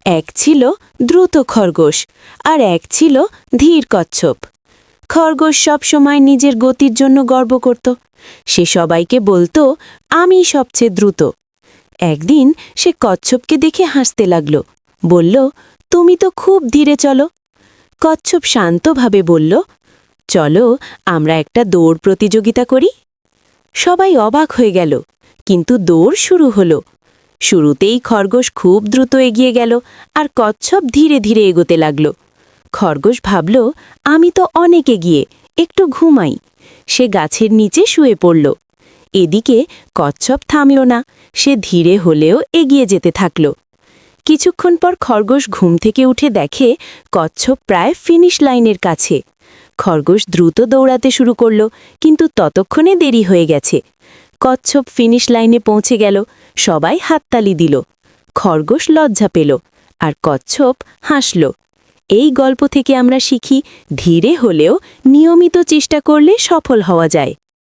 এক ছিল দ্রুত খরগোশ আর এক ছিল ধীর কচ্ছপ। খরগোশ সব সময় নিজের গতির জন্য গর্ব করত। সে সবাইকে বলতো, আমি সবচেয়ে দ্রুত। একদিন সে কচ্ছপকে দেখে হাসতে লাগল, বলল, তুমি তো খুব ধীরে চলো। কচ্ছপ শান্তভাবে বলল, চলো আমরা একটা দৌড় প্রতিযোগিতা করি। সবাই অবাক হয়ে গেল, কিন্তু দৌড় শুরু হলো। শুরুতেই খরগোশ খুব দ্রুত এগিয়ে গেল আর কচ্ছপ ধীরে ধীরে এগোতে লাগল। খরগোশ ভাবল, আমি তো অনেক এগিয়ে, একটু ঘুমাই। সে গাছের নিচে শুয়ে পড়ল। এদিকে কচ্ছপ থামল না, সে ধীরে হলেও এগিয়ে যেতে থাকল। কিছুক্ষণ পর খরগোশ ঘুম থেকে উঠে দেখে কচ্ছপ প্রায় ফিনিশ লাইনের কাছে। খরগোশ দ্রুত দৌড়াতে শুরু করল, কিন্তু ততক্ষণে দেরি হয়ে গেছে। কচ্ছপ ফিনিশ লাইনে পৌঁছে গেল, সবাই হাততালি দিল। খরগোশ লজ্জা পেল আর কচ্ছপ হাসল। এই গল্প থেকে আমরা শিখি, ধীরে হলেও নিয়মিত চেষ্টা করলে সফল হওয়া যায়।